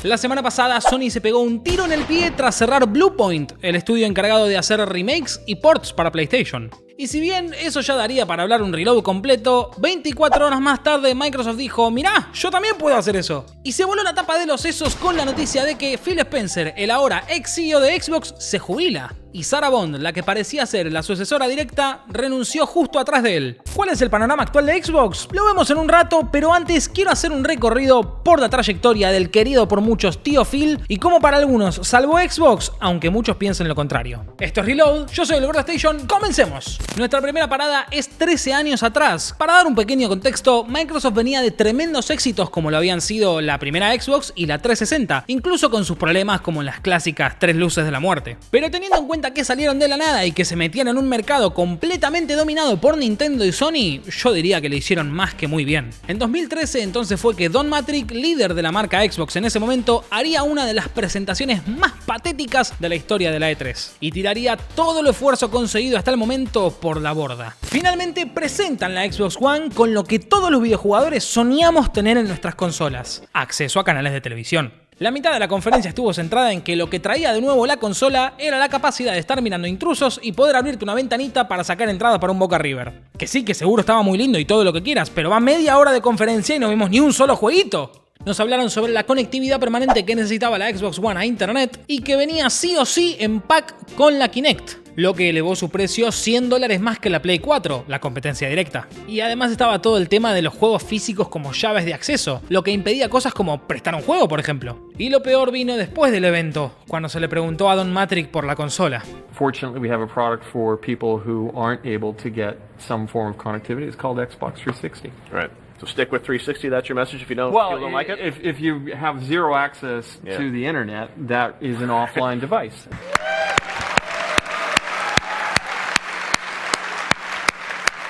La semana pasada Sony se pegó un tiro en el pie tras cerrar Bluepoint, el estudio encargado de hacer remakes y ports para PlayStation. Y si bien eso ya daría para hablar un reload completo, 24 horas más tarde Microsoft dijo: mirá, yo también puedo hacer eso. Y se voló la tapa de los sesos con la noticia de que Phil Spencer, el ahora ex CEO de Xbox, se jubila. Y Sarah Bond, la que parecía ser la sucesora directa, renunció justo atrás de él. ¿Cuál es el panorama actual de Xbox? Lo vemos en un rato, pero antes quiero hacer un recorrido por la trayectoria del querido por muchos tío Phil y cómo para algunos salvó Xbox, aunque muchos piensen lo contrario. Esto es Reload, yo soy el Gordo Station, comencemos. Nuestra primera parada es 13 años atrás. Para dar un pequeño contexto, Microsoft venía de tremendos éxitos como lo habían sido la primera Xbox y la 360, incluso con sus problemas como las clásicas 3 luces de la muerte. Pero teniendo en cuenta que salieron de la nada y que se metían en un mercado completamente dominado por Nintendo y Sony, yo diría que le hicieron más que muy bien. En 2013 entonces fue que Don Mattrick, líder de la marca Xbox en ese momento, haría una de las presentaciones más patéticas de la historia de la E3 y tiraría todo el esfuerzo conseguido hasta el momento por la borda. Finalmente presentan la Xbox One con lo que todos los videojugadores soñamos tener en nuestras consolas: acceso a canales de televisión. La mitad de la conferencia estuvo centrada en que lo que traía de nuevo la consola era la capacidad de estar mirando intrusos y poder abrirte una ventanita para sacar entradas para un Boca River. Que sí, que seguro estaba muy lindo y todo lo que quieras, pero va media hora de conferencia y no vimos ni un solo jueguito. Nos hablaron sobre la conectividad permanente que necesitaba la Xbox One a internet y que venía sí o sí en pack con la Kinect, lo que elevó su precio $100 más que la Play 4, la competencia directa. Y además estaba todo el tema de los juegos físicos como llaves de acceso, lo que impedía cosas como prestar un juego, por ejemplo. Y lo peor vino después del evento, cuando se le preguntó a Don Mattrick por la consola. Fortunately, we have a product for people who aren't able to get some form of connectivity. It's called Xbox 360. Right. So stick with 360, that's your message if you don't like it? If you have zero access to the internet, that is an offline device.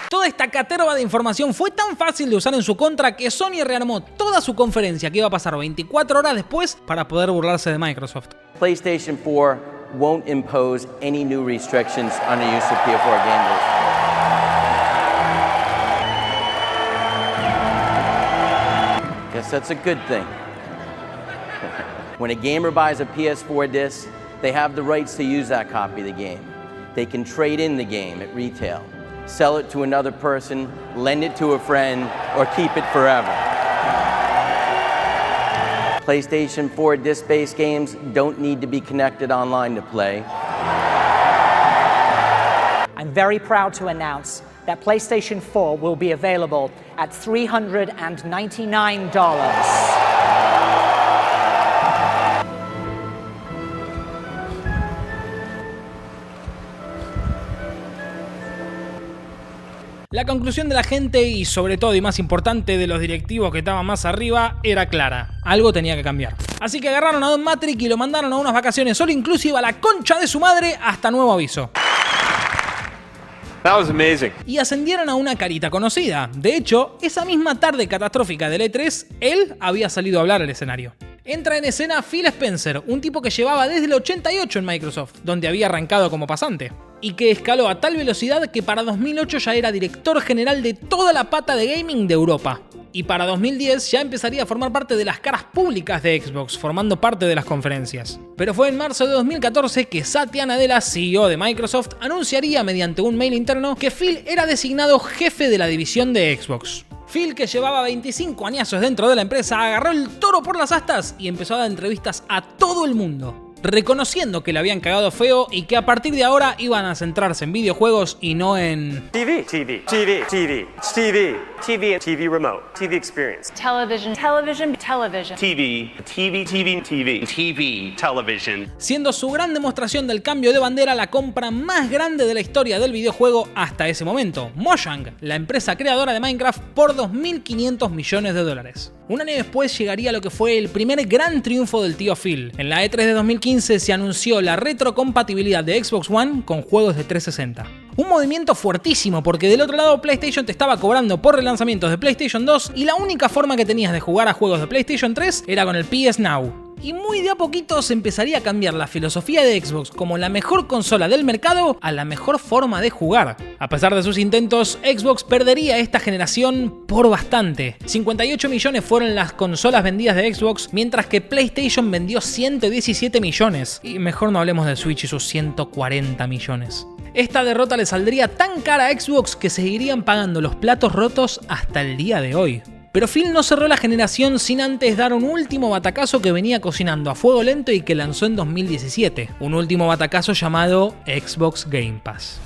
Toda esta caterva de información fue tan fácil de usar en su contra que Sony rearmó toda su conferencia que iba a pasar 24 horas después para poder burlarse de Microsoft. PlayStation 4 won't impose any new restrictions on the use of PS4 gamers. Guess that's a good thing. When a gamer buys a PS4 disc, they have the rights to use that copy of the game. They can trade in the game at retail, sell it to another person, lend it to a friend, or keep it forever. PlayStation 4 disc-based games don't need to be connected online to play. I'm very proud to announce that PlayStation 4 will be available at $399. La conclusión de la gente y sobre todo y más importante de los directivos que estaban más arriba era clara: algo tenía que cambiar. Así que agarraron a Don Mattrick y lo mandaron a unas vacaciones all inclusive a la concha de su madre hasta nuevo aviso. That was amazing. Y ascendieron a una carita conocida. De hecho, esa misma tarde catastrófica del E3, él había salido a hablar al escenario. Entra en escena Phil Spencer, un tipo que llevaba desde el 88 en Microsoft, donde había arrancado como pasante, y que escaló a tal velocidad que para 2008 ya era director general de toda la pata de gaming de Europa. Y para 2010 ya empezaría a formar parte de las caras públicas de Xbox, formando parte de las conferencias. Pero fue en marzo de 2014 que Satya Nadella, CEO de Microsoft, anunciaría mediante un mail interno que Phil era designado jefe de la división de Xbox. Phil, que llevaba 25 añazos dentro de la empresa, agarró el toro por las astas y empezó a dar entrevistas a todo el mundo, reconociendo que le habían cagado feo y que a partir de ahora iban a centrarse en videojuegos y no en TV remote, TV experience. Television, Television. siendo su gran demostración del cambio de bandera la compra más grande de la historia del videojuego hasta ese momento, Mojang, la empresa creadora de Minecraft, por $2.500 millones. Un año después llegaría lo que fue el primer gran triunfo del tío Phil. En la E3 de 2015 se anunció la retrocompatibilidad de Xbox One con juegos de 360. Un movimiento fuertísimo porque del otro lado PlayStation te estaba cobrando por relanzamientos de PlayStation 2 y la única forma que tenías de jugar a juegos de PlayStation 3 era con el PS Now. y muy de a poquito se empezaría a cambiar la filosofía de Xbox como la mejor consola del mercado a la mejor forma de jugar. A pesar de sus intentos, Xbox perdería esta generación por bastante. 58 millones fueron las consolas vendidas de Xbox, mientras que PlayStation vendió 117 millones. Y mejor no hablemos de Switch y sus 140 millones. Esta derrota le saldría tan cara a Xbox que seguirían pagando los platos rotos hasta el día de hoy. Pero Phil no cerró la generación sin antes dar un último batacazo que venía cocinando a fuego lento y que lanzó en 2017. Un último batacazo llamado Xbox Game Pass.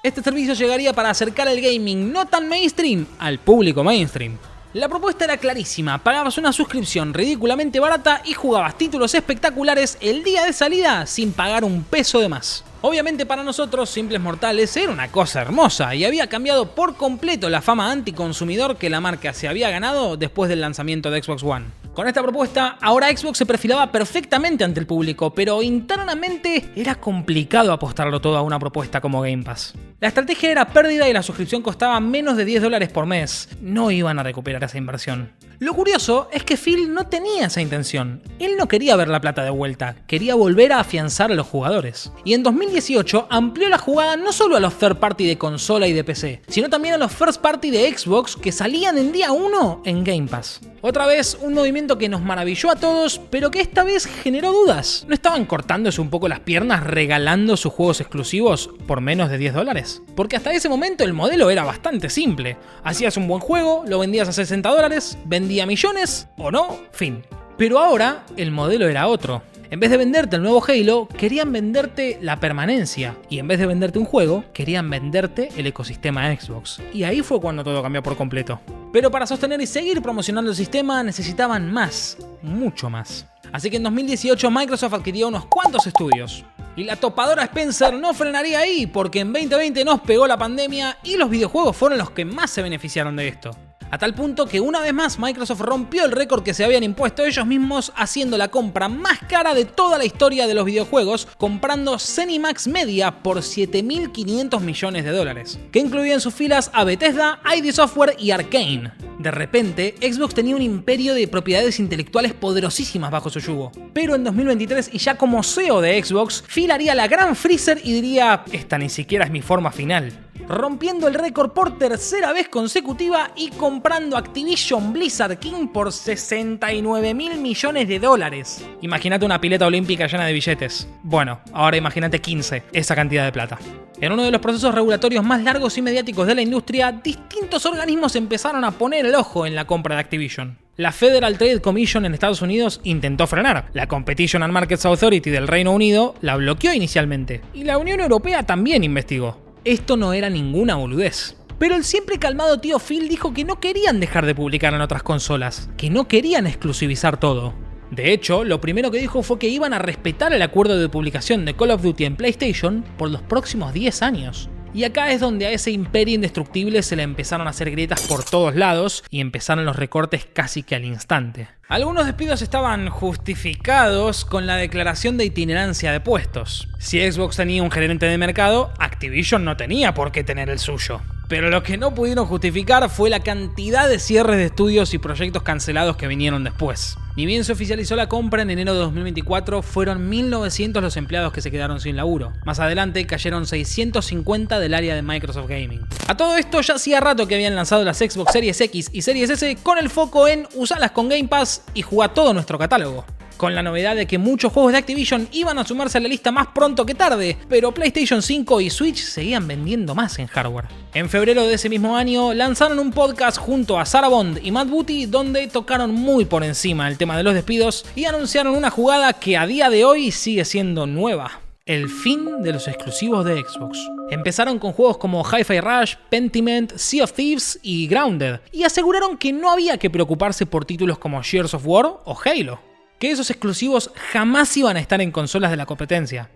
Este servicio llegaría para acercar el gaming no tan mainstream al público mainstream. La propuesta era clarísima, pagabas una suscripción ridículamente barata y jugabas títulos espectaculares el día de salida sin pagar un peso de más. Obviamente para nosotros, simples mortales, era una cosa hermosa y había cambiado por completo la fama anticonsumidor que la marca se había ganado después del lanzamiento de Xbox One. Con esta propuesta, ahora Xbox se perfilaba perfectamente ante el público, pero internamente era complicado apostarlo todo a una propuesta como Game Pass. La estrategia era pérdida y la suscripción costaba menos de $10 por mes. No iban a recuperar esa inversión. Lo curioso es que Phil no tenía esa intención. Él no quería ver la plata de vuelta, quería volver a afianzar a los jugadores. Y en 2018 amplió la jugada no solo a los third party de consola y de PC, sino también a los first party de Xbox que salían en día 1 en Game Pass. Otra vez, un movimiento que nos maravilló a todos, pero que esta vez generó dudas. ¿No estaban cortándose un poco las piernas regalando sus juegos exclusivos por menos de $10? Porque hasta ese momento el modelo era bastante simple. Hacías un buen juego, lo vendías a $60, vendía millones o no, fin. Pero ahora el modelo era otro. En vez de venderte el nuevo Halo, querían venderte la permanencia. Y en vez de venderte un juego, querían venderte el ecosistema Xbox. Y ahí fue cuando todo cambió por completo. Pero para sostener y seguir promocionando el sistema necesitaban más, mucho más. Así que en 2018 Microsoft adquirió unos cuantos estudios. Y la topadora Spencer no frenaría ahí, porque en 2020 nos pegó la pandemia y los videojuegos fueron los que más se beneficiaron de esto. A tal punto que una vez más Microsoft rompió el récord que se habían impuesto ellos mismos haciendo la compra más cara de toda la historia de los videojuegos, comprando ZeniMax Media por $7.500 millones, que incluía en sus filas a Bethesda, ID Software y Arcane. De repente, Xbox tenía un imperio de propiedades intelectuales poderosísimas bajo su yugo. Pero en 2023, y ya como CEO de Xbox, Phil haría la gran Freezer y diría: esta ni siquiera es mi forma final. Rompiendo el récord por tercera vez consecutiva y comprando Activision Blizzard King por $69.000 millones. Imagínate una pileta olímpica llena de billetes. Bueno, ahora imagínate 15, esa cantidad de plata. En uno de los procesos regulatorios más largos y mediáticos de la industria, distintos organismos empezaron a poner el ojo en la compra de Activision. La Federal Trade Commission en Estados Unidos intentó frenar. La Competition and Markets Authority del Reino Unido la bloqueó inicialmente. Y la Unión Europea también investigó. Esto no era ninguna boludez. Pero el siempre calmado tío Phil dijo que no querían dejar de publicar en otras consolas, que no querían exclusivizar todo. De hecho, lo primero que dijo fue que iban a respetar el acuerdo de publicación de Call of Duty en PlayStation por los próximos 10 años. Y acá es donde a ese imperio indestructible se le empezaron a hacer grietas por todos lados y empezaron los recortes casi que al instante. Algunos despidos estaban justificados con la declaración de itinerancia de puestos. Si Xbox tenía un gerente de mercado, Activision no tenía por qué tener el suyo. Pero lo que no pudieron justificar fue la cantidad de cierres de estudios y proyectos cancelados que vinieron después. Ni bien se oficializó la compra en enero de 2024, fueron 1.900 los empleados que se quedaron sin laburo. Más adelante cayeron 650 del área de Microsoft Gaming. A todo esto ya hacía rato que habían lanzado las Xbox Series X y Series S con el foco en usarlas con Game Pass y jugar todo nuestro catálogo. Con la novedad de que muchos juegos de Activision iban a sumarse a la lista más pronto que tarde, pero PlayStation 5 y Switch seguían vendiendo más en hardware. En febrero de ese mismo año lanzaron un podcast junto a Sarah Bond y Matt Booty donde tocaron muy por encima el tema de los despidos y anunciaron una jugada que a día de hoy sigue siendo nueva: el fin de los exclusivos de Xbox. Empezaron con juegos como Hi-Fi Rush, Pentiment, Sea of Thieves y Grounded, y aseguraron que no había que preocuparse por títulos como Gears of War o Halo, que esos exclusivos jamás iban a estar en consolas de la competencia.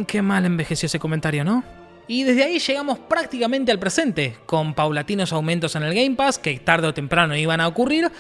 Qué mal envejeció ese comentario, ¿no? Y desde ahí llegamos prácticamente al presente, con paulatinos aumentos en el Game Pass que tarde o temprano iban a ocurrir,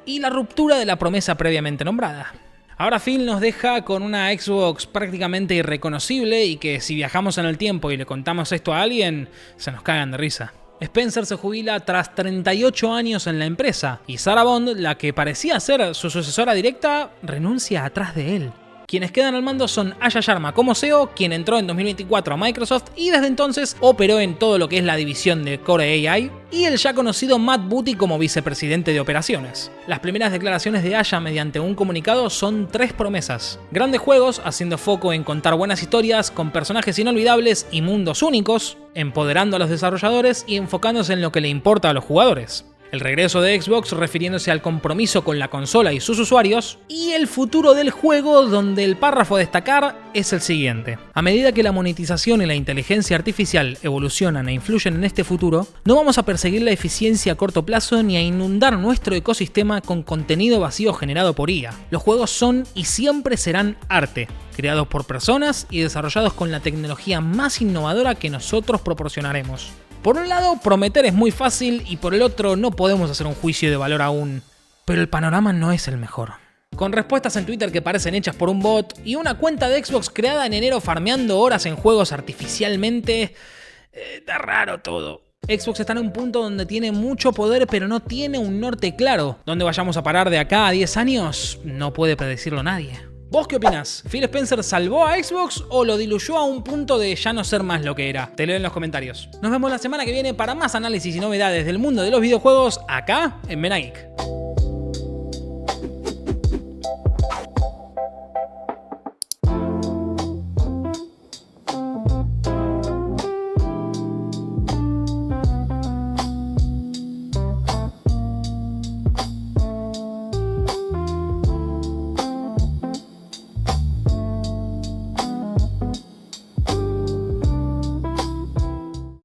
y la ruptura de la promesa previamente nombrada. Ahora Phil nos deja con una Xbox prácticamente irreconocible y que si viajamos en el tiempo y le contamos esto a alguien, se nos cagan de risa. Spencer se jubila tras 38 años en la empresa y Sarah Bond, la que parecía ser su sucesora directa, renuncia atrás de él. Quienes quedan al mando son Asha Sharma como CEO, quien entró en 2024 a Microsoft y desde entonces operó en todo lo que es la división de Core AI, y el ya conocido Matt Booty como vicepresidente de operaciones. Las primeras declaraciones de Asha mediante un comunicado son 3 promesas. Grandes juegos, haciendo foco en contar buenas historias con personajes inolvidables y mundos únicos, empoderando a los desarrolladores y enfocándose en lo que le importa a los jugadores. El regreso de Xbox refiriéndose al compromiso con la consola y sus usuarios, y el futuro del juego, donde el párrafo a destacar es el siguiente. A medida que la monetización y la inteligencia artificial evolucionan e influyen en este futuro, no vamos a perseguir la eficiencia a corto plazo ni a inundar nuestro ecosistema con contenido vacío generado por IA. Los juegos son y siempre serán arte, creados por personas y desarrollados con la tecnología más innovadora que nosotros proporcionaremos. Por un lado, prometer es muy fácil y por el otro no podemos hacer un juicio de valor aún, pero el panorama no es el mejor. Con respuestas en Twitter que parecen hechas por un bot y una cuenta de Xbox creada en enero farmeando horas en juegos artificialmente, está raro todo. Xbox está en un punto donde tiene mucho poder pero no tiene un norte claro. ¿Dónde vayamos a parar de acá a 10 años? No puede predecirlo nadie. ¿Vos qué opinás? ¿Phil Spencer salvó a Xbox o lo diluyó a un punto de ya no ser más lo que era? Te leo en los comentarios. Nos vemos la semana que viene para más análisis y novedades del mundo de los videojuegos acá en Mena Geek.